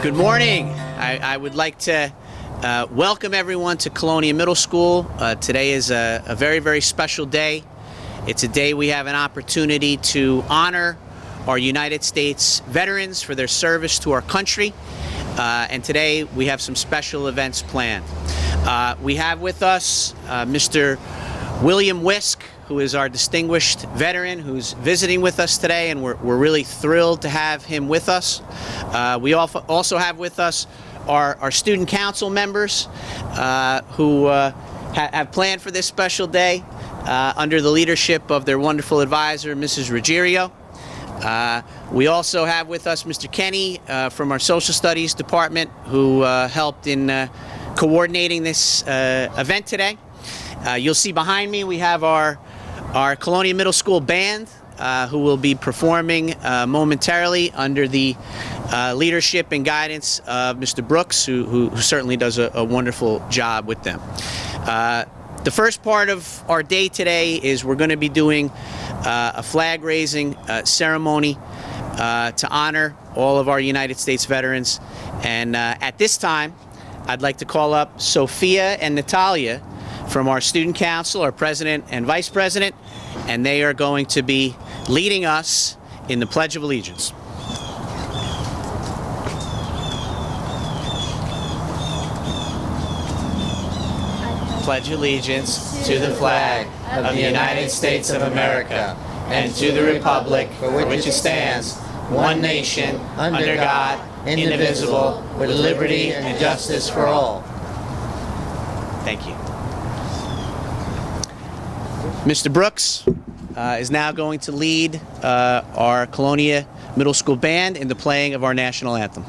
Good morning. I would like to welcome everyone to Colonia Middle School. Today is a very, very special day. It's a day we have an opportunity to honor our United States veterans for their service to our country. And today we have some special events planned. We have with us Mr. William Wisk, who is our distinguished veteran who's visiting with us today, and we're really thrilled to have him with us. We also have with us our student council members who have planned for this special day under the leadership of their wonderful advisor, Mrs. Ruggiero. We also have with us Mr. Kenny from our Social Studies Department, who helped in coordinating this event today. You'll see behind me we have our Colonia Middle School band, who will be performing momentarily under the leadership and guidance of Mr. Brooks, who certainly does a wonderful job with them. The first part of our day today is we're going to be doing a flag-raising ceremony to honor all of our United States veterans. And at this time, I'd like to call up Sophia and Natalia from our student council, our president and vice president, and they are going to be leading us in the Pledge of Allegiance. Pledge allegiance to the flag of the United States of America and to the republic for which it stands, one nation, under God, indivisible, with liberty and justice for all. Thank you. Mr. Brooks is now going to lead our Colonia Middle School band in the playing of our national anthem.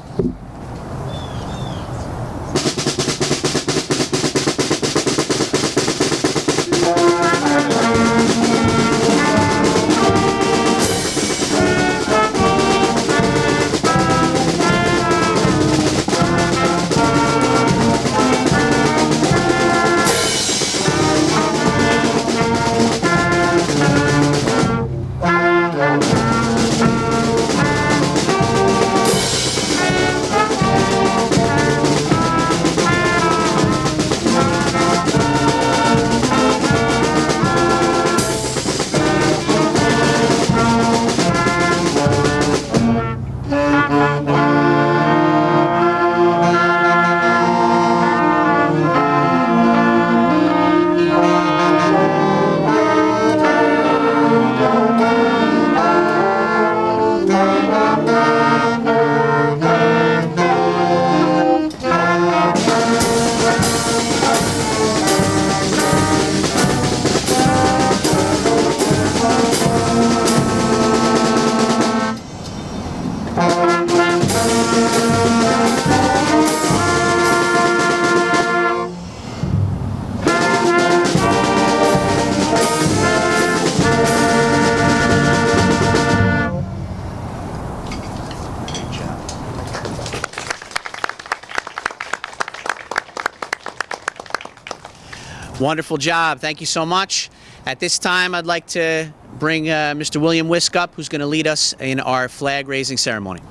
Wonderful job. Thank you so much. At this time, I'd like to bring Mr. William Wisk up, who's going to lead us in our flag-raising ceremony.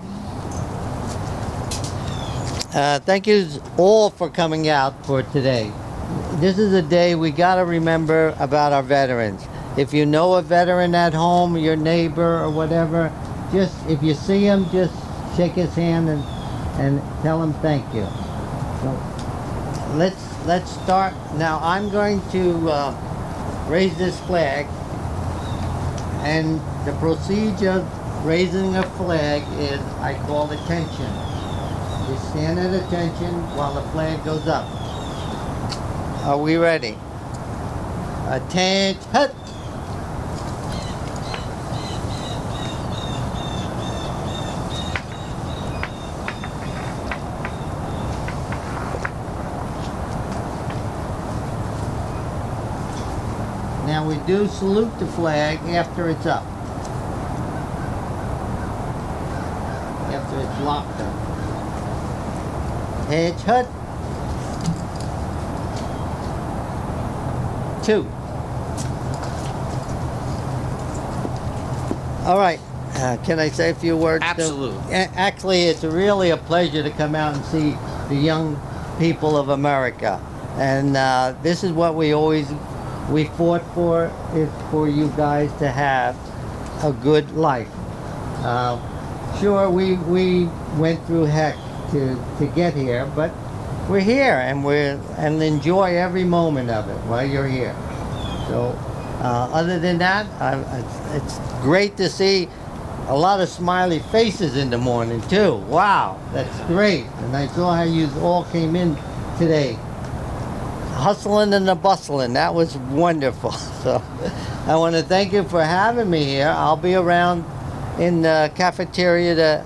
Thank you all for coming out for today. This is a day we got to remember about our veterans. If you know a veteran at home, your neighbor or whatever, just if you see him, just shake his hand and tell him thank you. So let's start. Now I'm going to raise this flag, and the procedure of raising a flag is I call attention. You stand at attention while the flag goes up. Are we ready? Attention. Hut. Now we do salute the flag after it's up. After it's locked up. Hedge hut. 2. All right. Can I say a few words? too? Absolutely. Actually, it's really a pleasure to come out and see the young people of America. And this is what we fought for, is for you guys to have a good life. Sure, we went through heck to get here, but we're here and enjoy every moment of it while you're here. So other than that, it's great to see a lot of smiley faces in the morning too. Wow, that's great. And I saw how you all came in today. Hustling and the bustling, that was wonderful. So I want to thank you for having me here. I'll be around in the cafeteria to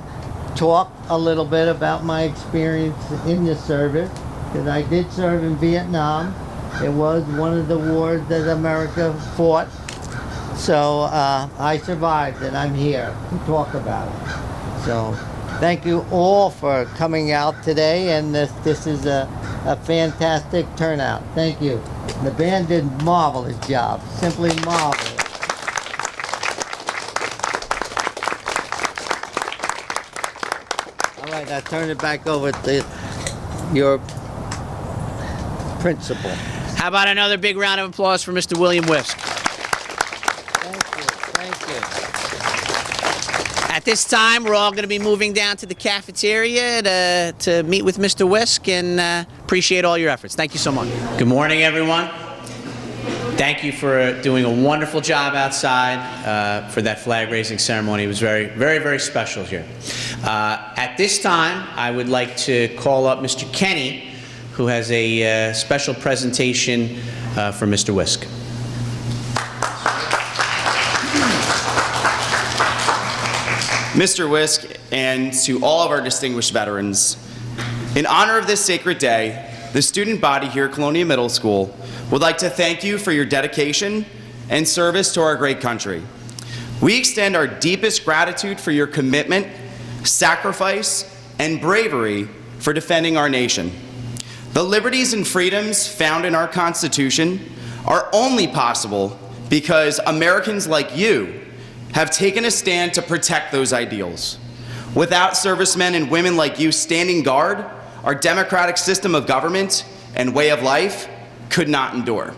talk a little bit about my experience in the service, because I did serve in Vietnam. It was one of the wars that America fought. So I survived, and I'm here to talk about it. So thank you all for coming out today, and this is a fantastic turnout. Thank you. The band did a marvelous job, simply marvelous. All right, I turn it back over to your principal. How about another big round of applause for Mr. William Whisk? Thank you. At this time, we're all going to be moving down to the cafeteria to meet with Mr. Whisk, and appreciate all your efforts. Thank you so much. Good morning, everyone. Thank you for doing a wonderful job outside for that flag-raising ceremony. It was very, very, very special here. At this time, I would like to call up Mr. Kenny, who has a special presentation for Mr. Whisk. Mr. Whisk, and to all of our distinguished veterans, in honor of this sacred day, the student body here at Colonia Middle School would like to thank you for your dedication and service to our great country. We extend our deepest gratitude for your commitment, sacrifice, and bravery for defending our nation. The liberties and freedoms found in our Constitution are only possible because Americans like you have taken a stand to protect those ideals. Without servicemen and women like you standing guard, our democratic system of government and way of life could not endure.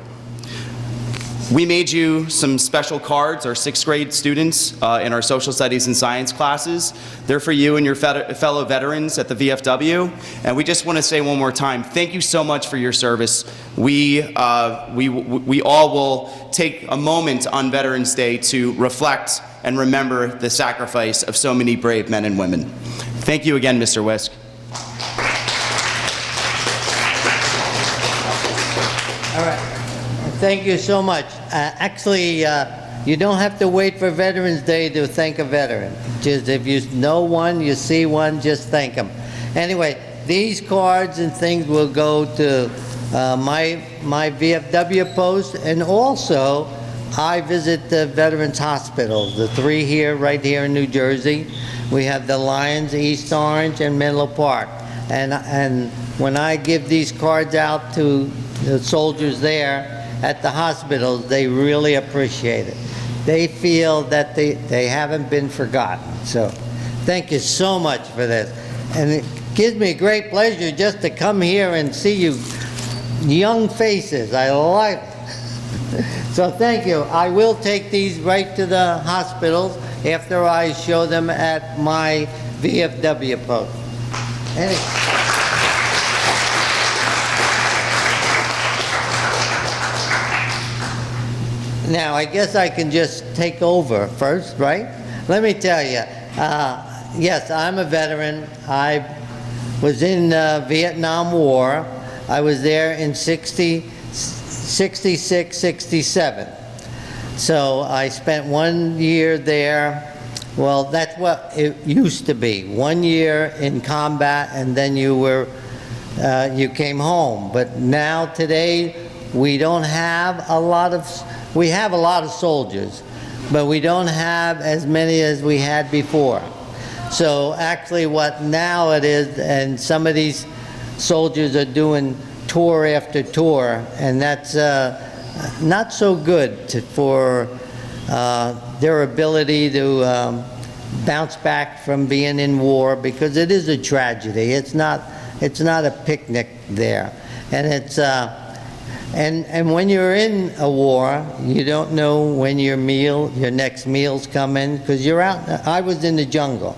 We made you some special cards, our sixth grade students in our social studies and science classes. They're for you and your fellow veterans at the VFW. And we just want to say one more time, thank you so much for your service. We all will take a moment on Veterans Day to reflect and remember the sacrifice of so many brave men and women. Thank you again, Mr. Whisk. All right. Thank you so much. Actually, you don't have to wait for Veterans Day to thank a veteran. Just if you know one, you see one, just thank them. Anyway, these cards and things will go to my VFW post, and also I visit the Veterans Hospitals, the three here, right here in New Jersey. We have the Lions, East Orange, and Menlo Park. And when I give these cards out to the soldiers there at the hospitals, they really appreciate it. They feel that they haven't been forgotten. So thank you so much for this. And it gives me great pleasure just to come here and see you young faces. I like it. So thank you. I will take these right to the hospitals after I show them at my VFW post. Now, I guess I can just take over first, right? Let me tell you, yes, I'm a veteran. I was in the Vietnam War. I was there in 66, 67. So I spent 1 year there. Well, that's what it used to be. 1 year in combat, and then you came home. But now, today, we don't have a lot of... We have a lot of soldiers, but we don't have as many as we had before. So actually what now it is, and some of these soldiers are doing tour after tour, and that's not so good for their ability to bounce back from being in war, because it is a tragedy. It's not a picnic there. And it's and when you're in a war, you don't know when your next meal's coming, because you're out. I was in the jungle.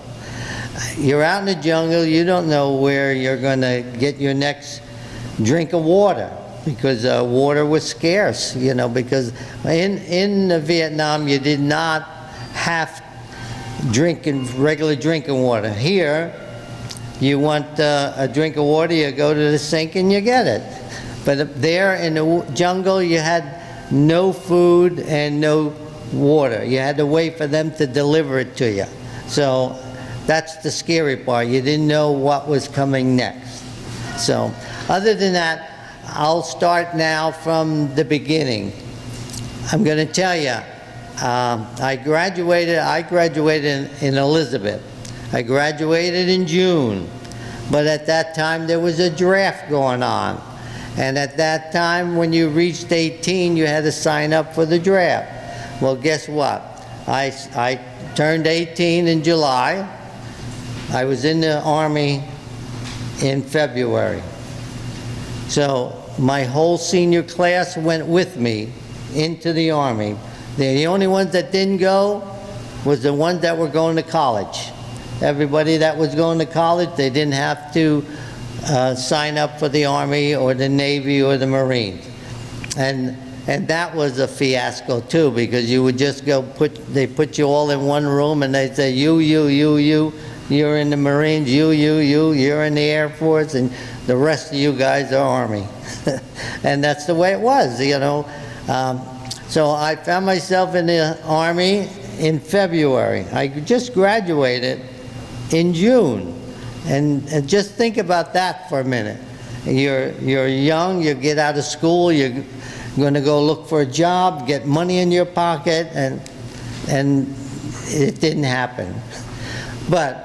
You're out in the jungle, you don't know where you're going to get your next drink of water, because water was scarce, you know, because in Vietnam you did not have regular drinking water. Here, you want a drink of water, you go to the sink and you get it. But there in the jungle, you had no food and no water. You had to wait for them to deliver it to you. So that's the scary part. You didn't know what was coming next. So other than that, I'll start now from the beginning. I'm going to tell you, I graduated in Elizabeth. I graduated in June, but at that time there was a draft going on. And at that time, when you reached 18, you had to sign up for the draft. Well, guess what? I turned 18 in July. I was in the Army in February. So my whole senior class went with me into the Army. The only ones that didn't go was the ones that were going to college. Everybody that was going to college, they didn't have to sign up for the Army or the Navy or the Marines. And that was a fiasco too, because you would just go they put you all in one room and they'd say, you, you're in the Marines, you're in the Air Force, and the rest of you guys are Army. And that's the way it was, you know. So I found myself in the Army in February. I just graduated in June. And just think about that for a minute. You're young, you get out of school, you're going to go look for a job, get money in your pocket, and it didn't happen. But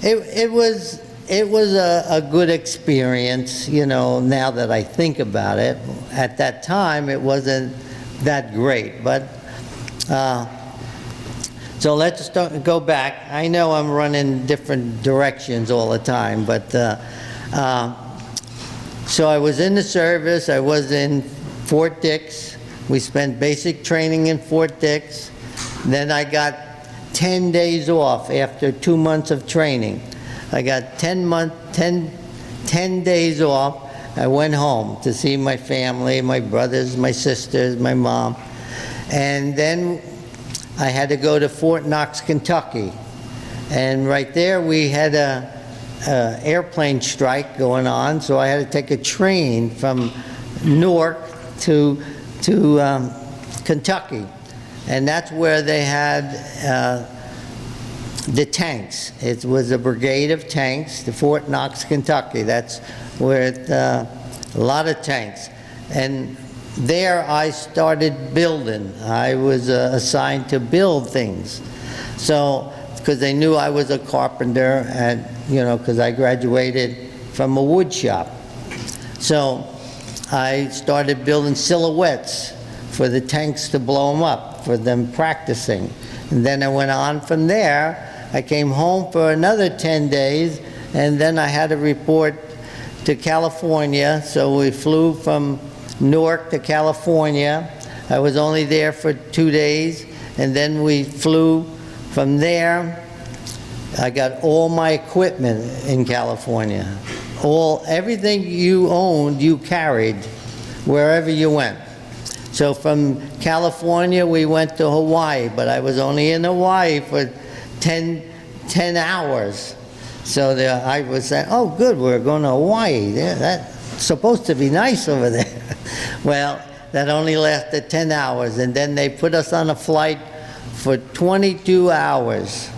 it was a good experience, you know, now that I think about it. At that time, it wasn't that great, but so let's go back. I know I'm running different directions all the time, but so I was in the service. I was in Fort Dix. We spent basic training in Fort Dix. Then I got 10 days off after 2 months of training. I got 10 days off. I went home to see my family, my brothers, my sisters, my mom. And then I had to go to Fort Knox, Kentucky. And right there we had a airplane strike going on, so I had to take a train from Newark to Kentucky. And that's where they had the tanks. It was a brigade of tanks, the Fort Knox, Kentucky. That's where a lot of tanks. And there I started building. I was assigned to build things. So, because they knew I was a carpenter, and you know, because I graduated from a wood shop. So I started building silhouettes for the tanks to blow them up, for them practicing. And then I went on from there. I came home for another 10 days, and then I had to report to California. So we flew from Newark to California. I was only there for 2 days, and then we flew from there. I got all my equipment in California. Everything you owned, you carried wherever you went. So from California, we went to Hawaii, but I was only in Hawaii for 10 hours. So I was saying, oh good, we're going to Hawaii. Yeah, that's supposed to be nice over there. Well, that only lasted 10 hours, and then they put us on a flight for 22 hours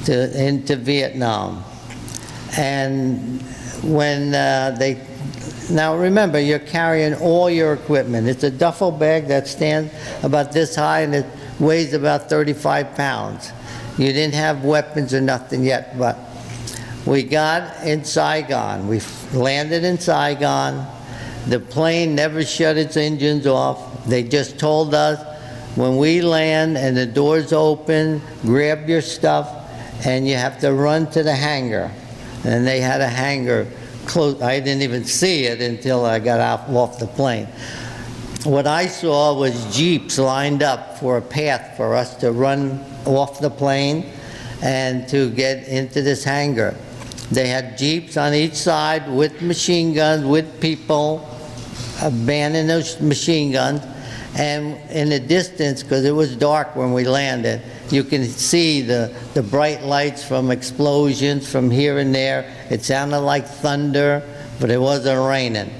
into Vietnam. And when now remember, you're carrying all your equipment. It's a duffel bag that stands about this high and it weighs about 35 pounds. You didn't have weapons or nothing yet, but we got in Saigon. We landed in Saigon. The plane never shut its engines off. They just told us, when we land and the doors open, grab your stuff and you have to run to the hangar. And they had a hangar close. I didn't even see it until I got off the plane. What I saw was Jeeps lined up for a path for us to run off the plane and to get into this hangar. They had Jeeps on each side with machine guns, with people manning those machine guns. And in the distance, because it was dark when we landed, you can see the bright lights from explosions from here and there. It sounded like thunder, but it wasn't raining.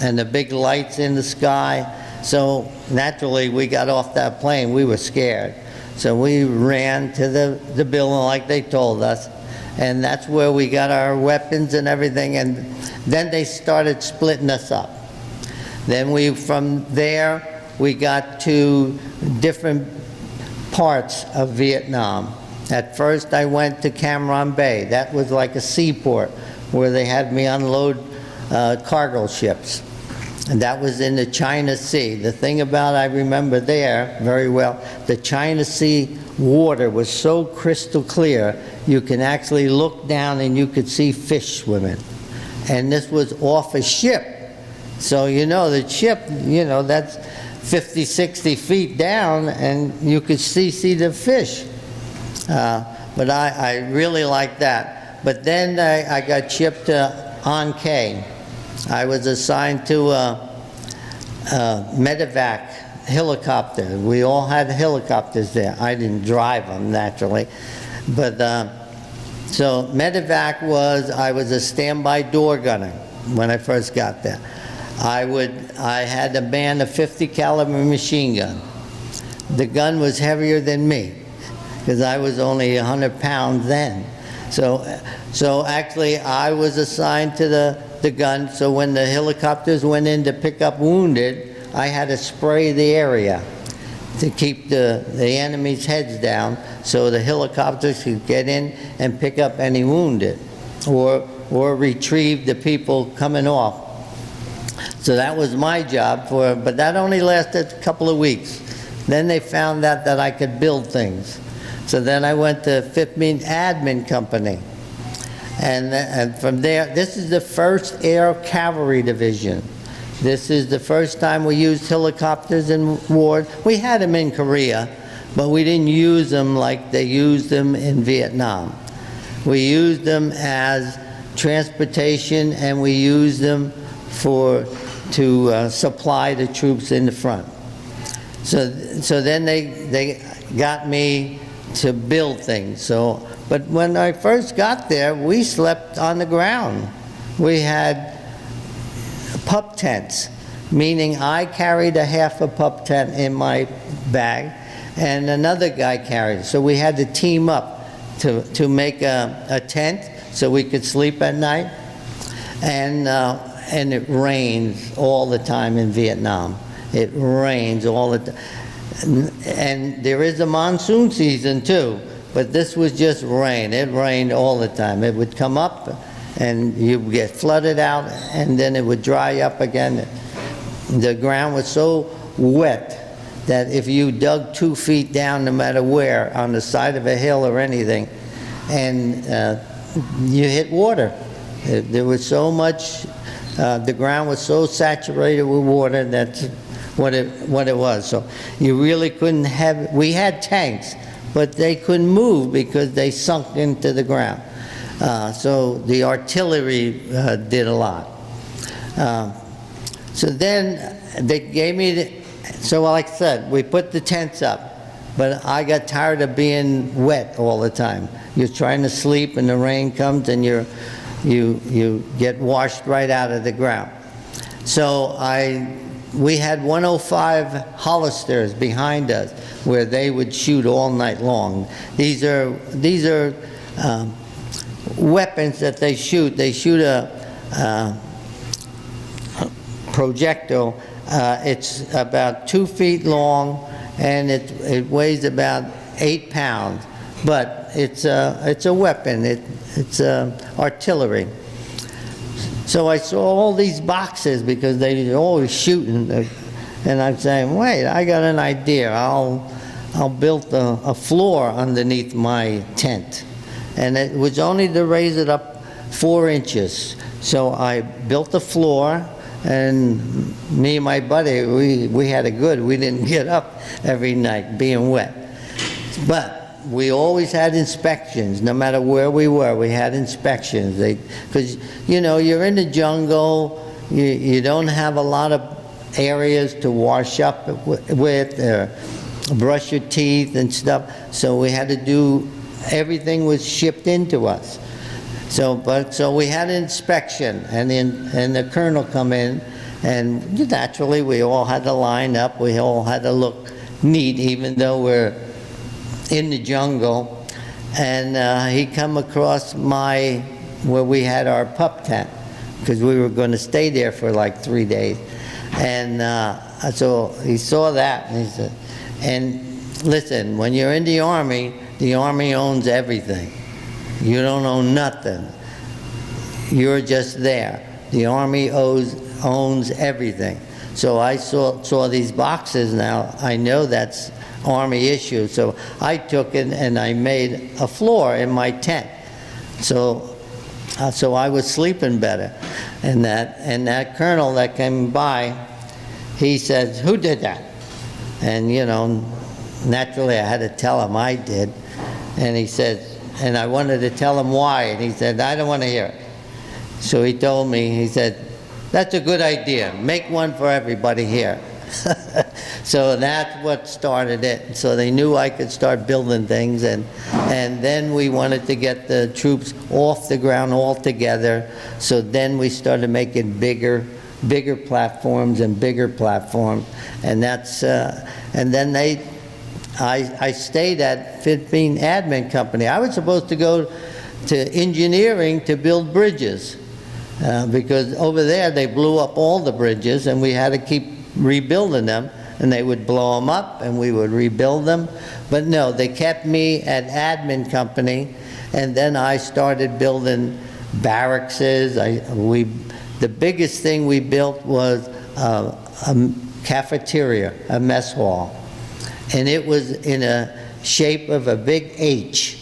And the big lights in the sky. So naturally, we got off that plane. We were scared. So we ran to the building like they told us. And that's where we got our weapons and everything. And then they started splitting us up. Then from there, we got to different parts of Vietnam. At first, I went to Cam Ranh Bay. That was like a seaport where they had me unload cargo ships. And that was in the China Sea. The thing about, I remember there very well, the China Sea water was so crystal clear, you can actually look down and you could see fish swimming. And this was off a ship. So, you know, the ship, you know, that's 50, 60 feet down, and you could see the fish. But I really liked that. But then I got shipped to An Khê. I was assigned to a medevac helicopter. We all had helicopters there. I didn't drive them, naturally. But so medevac I was a standby door gunner when I first got there. I had to man a 50 caliber machine gun. The gun was heavier than me because I was only 100 pounds then. So actually I was assigned to the gun, so when the helicopters went in to pick up wounded, I had to spray the area to keep the enemy's heads down so the helicopters could get in and pick up any wounded or retrieve the people coming off. So that was my job, but that only lasted a couple of weeks. Then they found out that I could build things. So then I went to 15 Admin Company. And from there, this is the 1st Air Cavalry Division. This is the first time we used helicopters in war. We had them in Korea, but we didn't use them like they used them in Vietnam. We used them as transportation, and we used them to supply the troops in the front. So then they got me to build things. But when I first got there, we slept on the ground. We had pup tents, meaning I carried a half a pup tent in my bag, and another guy carried it. So we had to team up to make a tent so we could sleep at night. And it rains all the time in Vietnam. It rains all the time. And there is a monsoon season too, but this was just rain. It rained all the time. It would come up and you would get flooded out, and then it would dry up again. The ground was so wet that if you dug 2 feet down, no matter where, on the side of a hill or anything, and you hit water. There was so much, the ground was so saturated with water. That's what it was. So you really couldn't have, we had tanks, but they couldn't move because they sunk into the ground. So the artillery did a lot. So then they gave me, so like I said, we put the tents up, but I got tired of being wet all the time. You're trying to sleep and the rain comes and you get washed right out of the ground. So we had 105 Hollisters behind us where they would shoot all night long. These are weapons that they shoot. They shoot a projectile. It's about 2 feet long, and it weighs about 8 pounds. But it's a weapon. It's artillery. So I saw all these boxes because they were always shooting, and I'm saying, wait, I got an idea. I'll build a floor underneath my tent. and it was only to raise it up 4 inches. So I built the floor, and me and my buddy, we had it good. We didn't get up every night being wet. But we always had inspections. No matter where we were, we had inspections. Because, you know, you're in the jungle, you don't have a lot of areas to wash up with, or brush your teeth and stuff. So we had to do, everything was shipped into us. So we had an inspection, and the colonel come in, and naturally we all had to line up. We all had to look neat, even though we're in the jungle. And he come across where we had our pup tent, because we were going to stay there for like 3 days. And so he saw that, and he said, and listen, when you're in the Army owns everything. You don't own nothing. You're just there. The Army owns everything. So I saw these boxes now. I know that's Army issue. So I took it and I made a floor in my tent. So I was sleeping better. And that colonel that came by, he says, "Who did that?" And you know, naturally I had to tell him I did. And he said, and I wanted to tell him why, and he said, "I don't want to hear it." So he told me, he said, "That's a good idea. Make one for everybody here." So that's what started it. So they knew I could start building things, and then we wanted to get the troops off the ground altogether. So then we started making bigger platforms and bigger platforms, and that's and then I stayed at 15 Admin Company. I was supposed to go to engineering to build bridges, because over there they blew up all the bridges, and we had to keep rebuilding them, and they would blow them up and we would rebuild them. But no, they kept me at Admin Company, and then I started building barracks. The biggest thing we built was a cafeteria, a mess hall. And it was in a shape of a big H,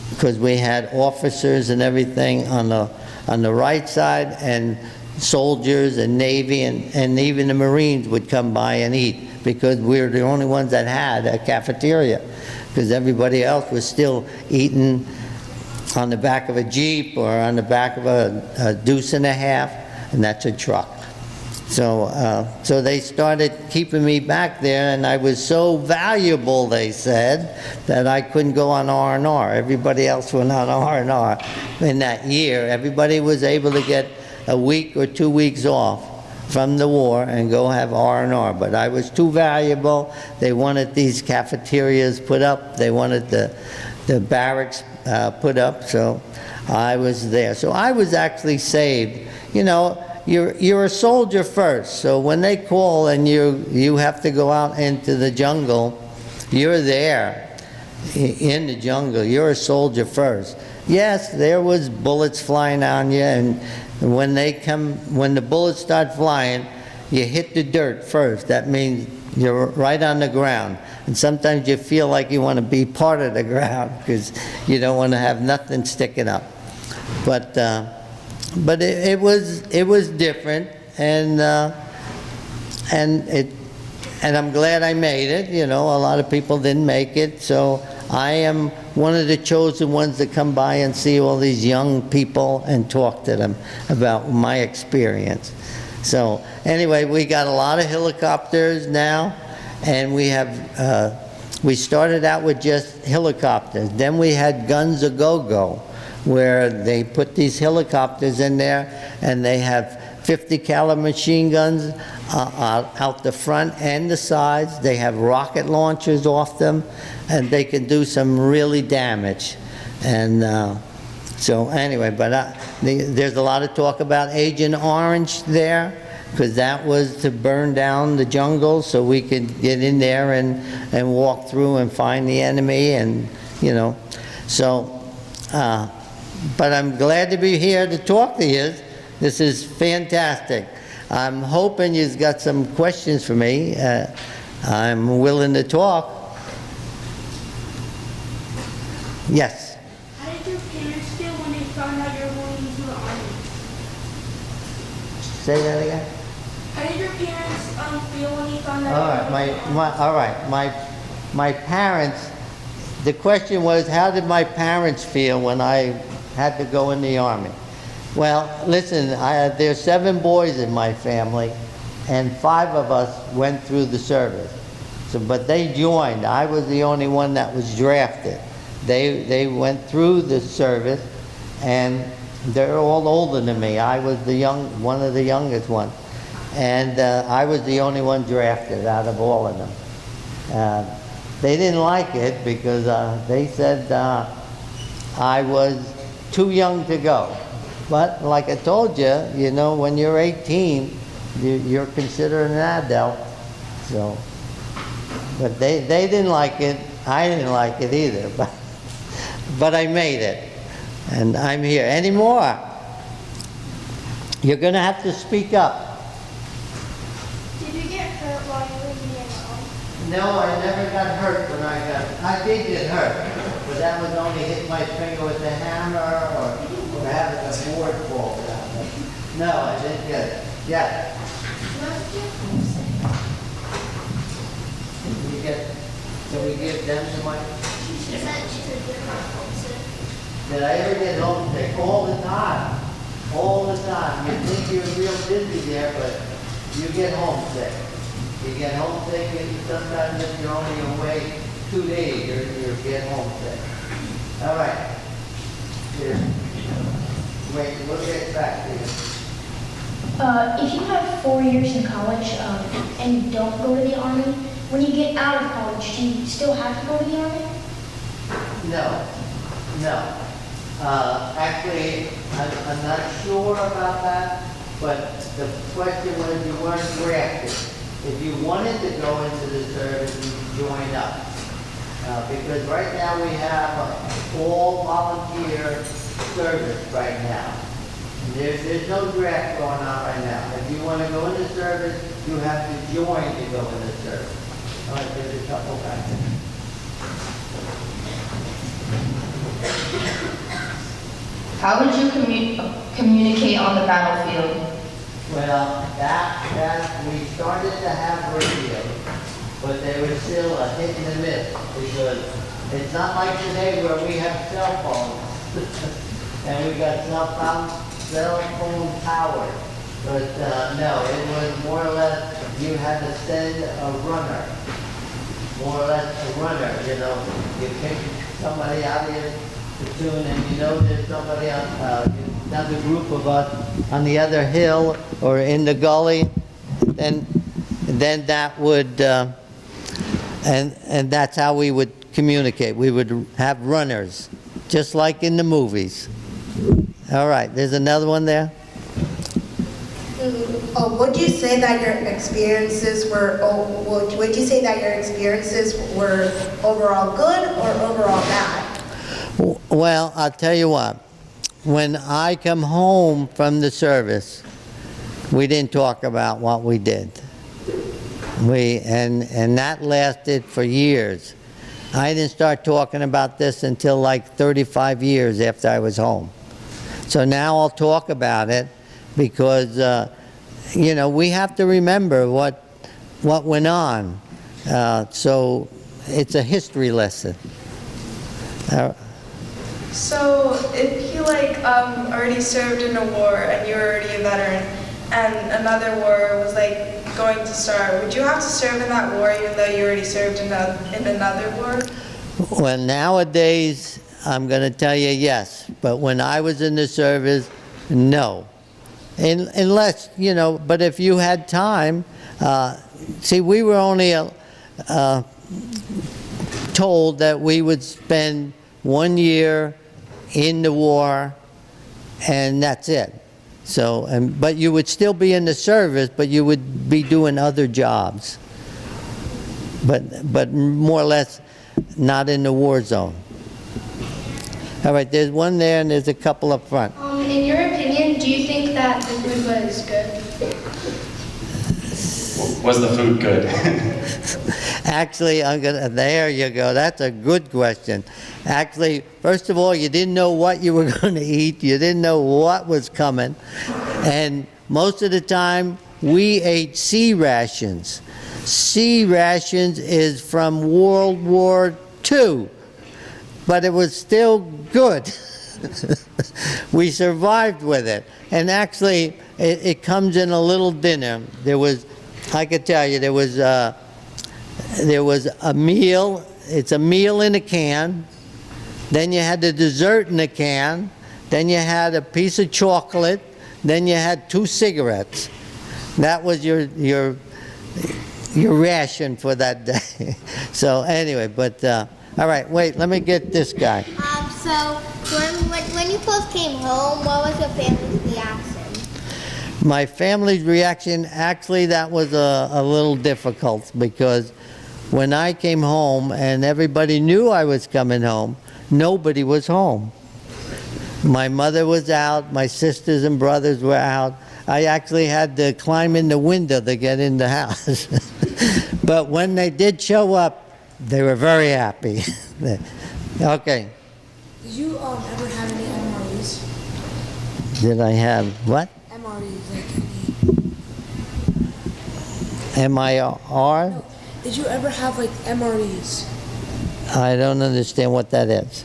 because we had officers and everything on the right side, and soldiers and Navy, and even the Marines would come by and eat, because we were the only ones that had a cafeteria, because everybody else was still eating on the back of a Jeep or on the back of a deuce and a half, and that's a truck. So they started keeping me back there, and I was so valuable, they said, that I couldn't go on R&R. Everybody else went on R&R in that year. Everybody was able to get a week or 2 weeks off from the war and go have R&R, but I was too valuable. They wanted these cafeterias put up. They wanted the barracks put up, so I was there. So I was actually saved. You know, you're a soldier first, so when they call and you have to go out into the jungle, you're there in the jungle. You're a soldier first. Yes, there was bullets flying on you, and when the bullets start flying, you hit the dirt first. That means you're right on the ground, and sometimes you feel like you want to be part of the ground, because you don't want to have nothing sticking up. But it was different, and I'm glad I made it. You know, a lot of people didn't make it, so I am one of the chosen ones that come by and see all these young people and talk to them about my experience. So anyway, we got a lot of helicopters now, and we started out with just helicopters. Then we had guns a go-go, where they put these helicopters in there, and they have 50 caliber machine guns out the front and the sides. They have rocket launchers off them, and they can do some really damage. And so anyway, but there's a lot of talk about Agent Orange there, because that was to burn down the jungle so we could get in there and walk through and find the enemy, and you know. So but I'm glad to be here to talk to you. This is fantastic. I'm hoping you've got some questions for me. I'm willing to talk. Yes? How did your parents Say that again? How did your parents feel when you found All out? right, my parents, the question was, how did my parents feel when I had to go in the Army? Well, listen, there's 7 boys in my family, and 5 of us went through the service. So, but they joined. I was the only one that was drafted. They went through the service, and they're all older than me. I was one of the youngest ones. And I was the only one drafted out of all of them. They didn't like it because they said I was too young to go. But like I told you, you know, when you're 18, you're considered an adult. So, but they didn't like it. I didn't like it either. But I made it, and I'm here. Any more? You're going to have to speak up. Did you get hurt while you were in Vietnam? No, I never got hurt when I did get hurt, but that was only hit my finger with a hammer or having a board fall down. No, I didn't get it. Yeah. Can we give them the mic? She said she's a different homesick. Did I ever get homesick? All the time. All the time. You think you're real busy there, but you get homesick. You get homesick, and sometimes if you're only away 2 days, you get homesick. All right. Here. Wait, we'll get back to you. If you have 4 years in college and you don't go to the Army, when you get out of college, do you still have to go to the Army? No. Actually, I'm not sure about that, but the question was you weren't drafted. If you wanted to go into the service, you join up. Because right now we have all volunteer service right now. There's no draft going on right now. If you want to go into service, you have to join to go into service. All right, there's a couple back there. How would you communicate on the battlefield? Well, we started to have radio, but they were still a hit and a miss because it's not like today where we have cell phones and we got cell phone power. But no, it was more or less you had to send a runner, more or less a runner. You know, you pick somebody out of your platoon, and you know there's somebody on another group of us on the other hill or in the gully, then that would and that's how we would communicate. We would have runners, just like in the movies. All right, there's another one there. Would you say that your experiences were? Would you say that your experiences were overall good or overall bad? Well, I'll tell you what. When I come home from the service, we didn't talk about what we did. And that lasted for years. I didn't start talking about this until like 35 years after I was home. So now I'll talk about it because, you know, we have to remember what went on. So it's a history lesson. So if you already served in a war and you're already a veteran and another war was going to start, would you have to serve in that war even though you already served in another war? Well, nowadays, I'm going to tell you yes. But when I was in the service, no. Unless, you know, but if you had time, see, we were only told that we would spend 1 year in the war, and that's it. So, but you would still be in the service, but you would be doing other jobs. But more or less not in the war zone. All right, there's one there and there's a couple up front. In your opinion, do you think that the food was good? Was the food good? Actually, there you go. That's a good question. Actually, first of all, you didn't know what you were going to eat. You didn't know what was coming. And most of the time we ate C rations. C rations is from World War II, but it was still good. We survived with it. And actually, it comes in a little dinner. There was, I could tell you, there was a meal. It's a meal in a can. Then you had the dessert in a can. Then you had a piece of chocolate. Then you had 2 cigarettes. That was your ration for that day. So anyway, but all right, wait, let me get this guy. So when you first came home, what was your family's reaction? My family's reaction, actually, that was a little difficult, because when I came home and everybody knew I was coming home, nobody was home. My mother was out, my sisters and brothers were out. I actually had to climb in the window to get in the house. But when they did show up, they were very happy. Okay. Did you ever have any MREs? Did I have what? MREs, like any... M-I-R? No. Did you ever have like MREs? I don't understand what that is.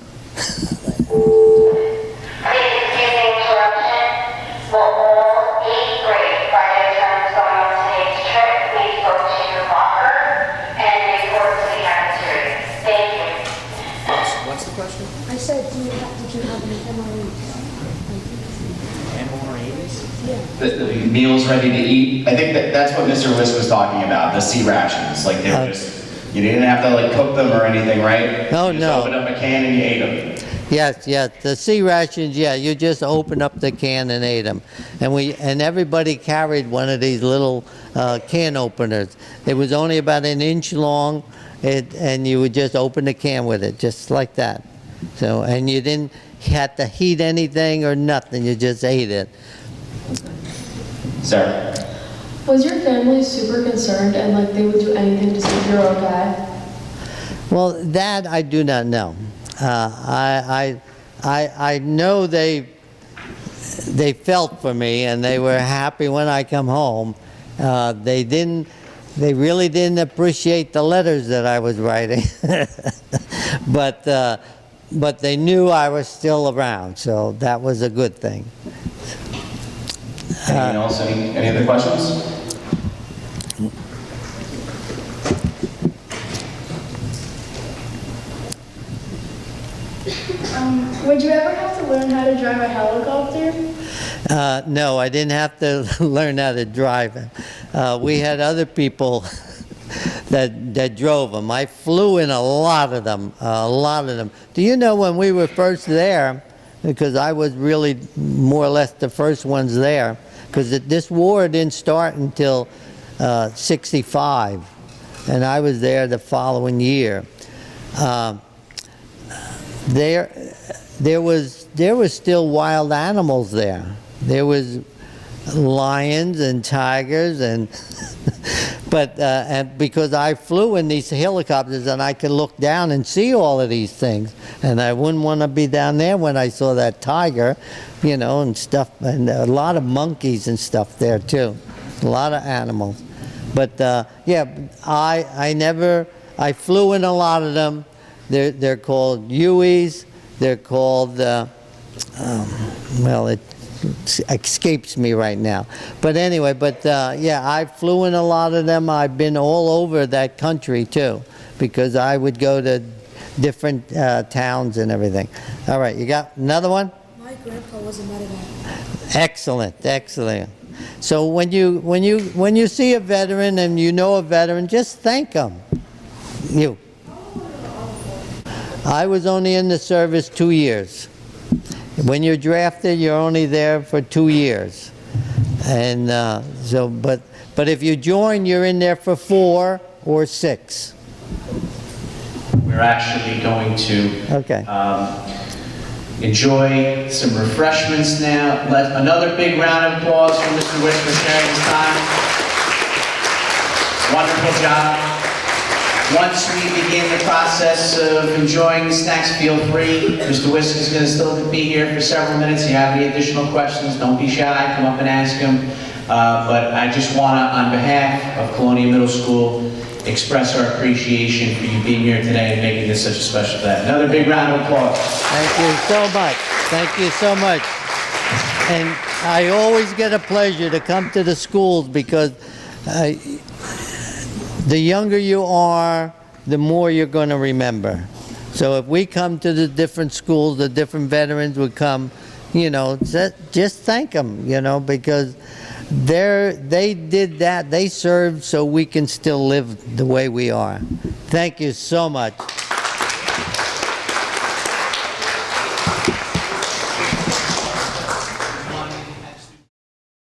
What's the question? I said, did you have any MREs? The meals ready to eat. I think that's what Mr. Wisk was talking about, the C rations. Like, they were just, you didn't have to like cook them or anything, right? Oh, You just no. opened up a can and you ate them. Yes, the C rations, yeah, you just open up the can and ate them. And everybody carried one of these little can openers. It was only about an inch long, and you would just open the can with it, just like that. So, and you didn't have to heat anything or nothing, you just ate it. Sarah? Was your family super concerned and like they would do anything to see if you're okay? Well, that I do not know. I know they felt for me, and they were happy when I come home. They really didn't appreciate the letters that I was writing, but they knew I was still around, so that was a good thing. Anything else? Any other questions? Would you ever have to learn how to drive a helicopter? No, I didn't have to learn how to drive it. We had other people that drove them. I flew in a lot of them, Do you know when we were first there, because I was really more or less the first ones there, because this war didn't start until 65, and I was there the following year. There was still wild animals there. There was lions and tigers, and and because I flew in these helicopters and I could look down and see all of these things, and I wouldn't want to be down there when I saw that tiger, you know, and stuff, and a lot of monkeys and stuff there too, a lot of animals. But yeah, I flew in a lot of them. They're called Hueys. They're called, well, it escapes me right now. But anyway, yeah, I flew in a lot of them. I've been all over that country too, because I would go to different towns and everything. All right, you got another one? My grandpa was a medevac. Excellent, excellent. So when you see a veteran and you know a veteran, just thank them. You. I was only in the service 2 years. When you're drafted, you're only there for 2 years. And but if you join, you're in there for 4 or 6. We're actually going to Okay. enjoy some refreshments now. Another big round of applause for Mr. Wisk for sharing his time. Wonderful job. Once we begin the process of enjoying the snacks, feel free. Mr. Wisk is going to still be here for several minutes. If you have any additional questions, don't be shy. Come up and ask him. But I just want to, on behalf of Colonia Middle School, express our appreciation for you being here today and making this such a special day. Another big round of applause. Thank you so much. Thank you so much. And I always get a pleasure to come to the schools because the younger you are, the more you're going to remember. So if we come to the different schools, the different veterans would come, you know, just thank them, you know, because they did that. They served so we can still live the way we are. Thank you so much.